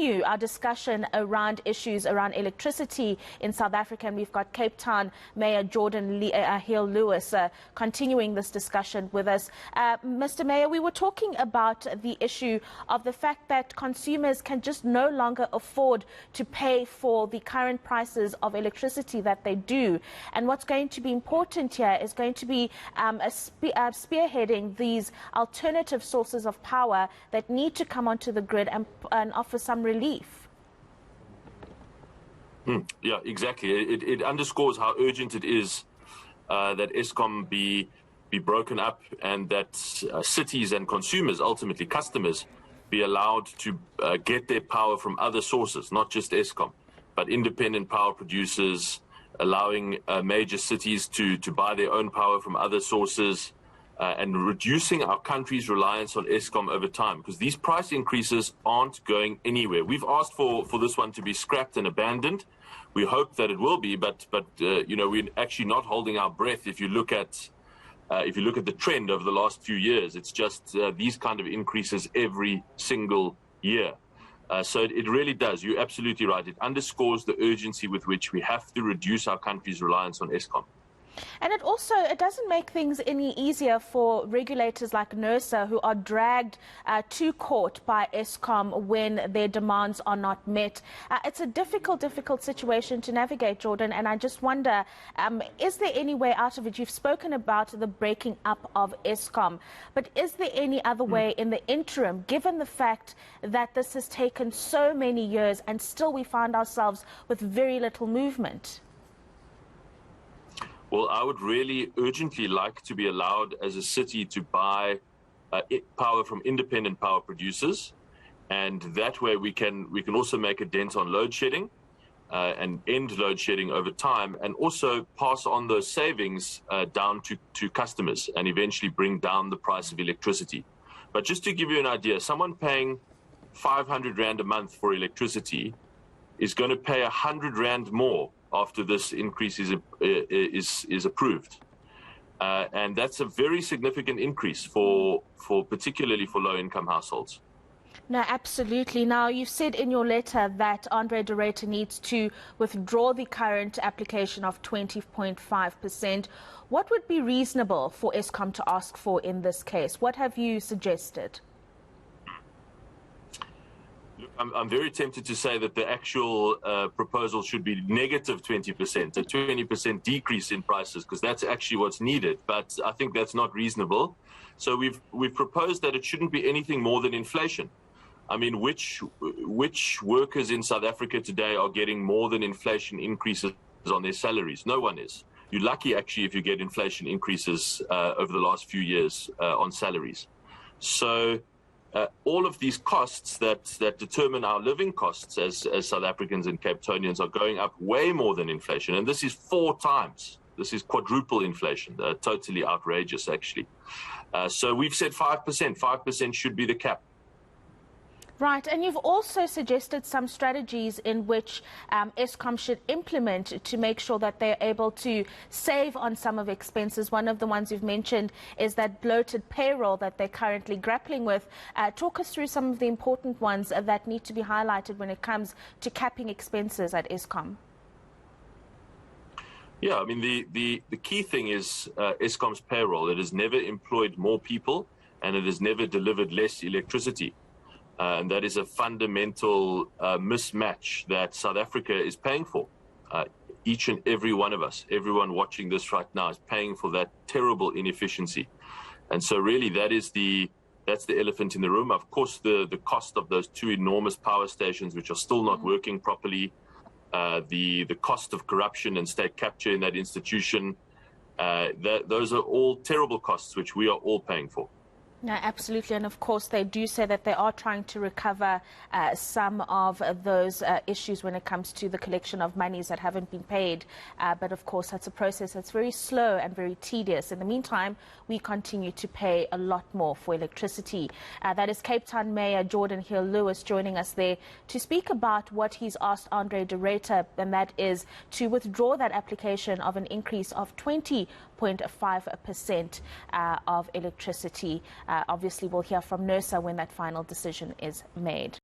continue our discussion around issues around electricity in South Africa, and we've got Cape Town Mayor Geordin Hill-Lewis continuing this discussion with us. Mr. Mayor, we were talking about the issue of the fact that consumers can just no longer afford to pay for the current prices of electricity that they do. And what's going to be important here is going to be spearheading these alternative sources of power that need to come onto the grid and offer some relief. Yeah, exactly. It underscores how urgent it is that Eskom be broken up, and that cities and consumers, ultimately customers, be allowed to get their power from other sources, not just Eskom, but independent power producers, allowing major cities to buy their own power from other sources, and reducing our country's reliance on Eskom over time, because these price increases aren't going anywhere. We've asked for this one to be scrapped and abandoned. We hope that it will be, but you know, we're actually not holding our breath. If you look at the trend over the last few years, it's just these kind of increases every single year. So it really does. You're absolutely right. It underscores the urgency with which we have to reduce our country's reliance on Eskom. And it doesn't make things any easier for regulators like NERSA, who are dragged to court by Eskom when their demands are not met. It's a difficult situation to navigate, Geordin, and I just wonder, is there any way out of it? You've spoken about the breaking up of Eskom, but is there any other way in the interim, given the fact that this has taken so many years and still we find ourselves with very little movement? Well, I would really urgently like to be allowed as a city to buy power from independent power producers, and that way we can also make a dent on load shedding and end load shedding over time, and also pass on those savings down to customers and eventually bring down the price of electricity. But just to give you an idea, someone paying 500 Rand a month for electricity is going to pay 100 Rand more after this increase is approved. And that's a very significant increase particularly for low-income households. No, absolutely. Now, you've said in your letter that André de Ruyter needs to withdraw the current application of 20.5%. What would be reasonable for Eskom to ask for in this case? What have you suggested? I'm very tempted to say that the actual proposal should be negative 20%, a 20% decrease in prices, because that's actually what's needed. But I think that's not reasonable. So we've proposed that it shouldn't be anything more than inflation. I mean, which workers in South Africa today are getting more than inflation increases on their salaries? No one is. You're lucky, actually, if you get inflation increases over the last few years on salaries. So all of these costs that determine our living costs as South Africans and Cape Townians are going up way more than inflation. And this is 4 times. This is quadruple inflation, totally outrageous, actually. So we've said 5%. 5% should be the cap. Right, and you've also suggested some strategies in which Eskom should implement to make sure that they're able to save on some of expenses. One of the ones you've mentioned is that bloated payroll that they're currently grappling with. Talk us through some of the important ones that need to be highlighted when it comes to capping expenses at Eskom. Yeah, I mean, the key thing is Eskom's payroll. It has never employed more people, and it has never delivered less electricity. And that is a fundamental mismatch that South Africa is paying for. Each and every one of us, everyone watching this right now, is paying for that terrible inefficiency. And so really that's the elephant in the room. Of course, the cost of those 2 enormous power stations, which are still not working properly, the cost of corruption and state capture in that institution, those are all terrible costs which we are all paying for. No, absolutely. And of course, they do say that they are trying to recover some of those issues when it comes to the collection of monies that haven't been paid. But of course, that's a process that's very slow and very tedious. In the meantime, we continue to pay a lot more for electricity. That is Cape Town Mayor Geordin Hill-Lewis joining us there to speak about what he's asked André de Ruyter, and that is to withdraw that application of an increase of 20.5% of electricity. Obviously, we'll hear from NERSA when that final decision is made.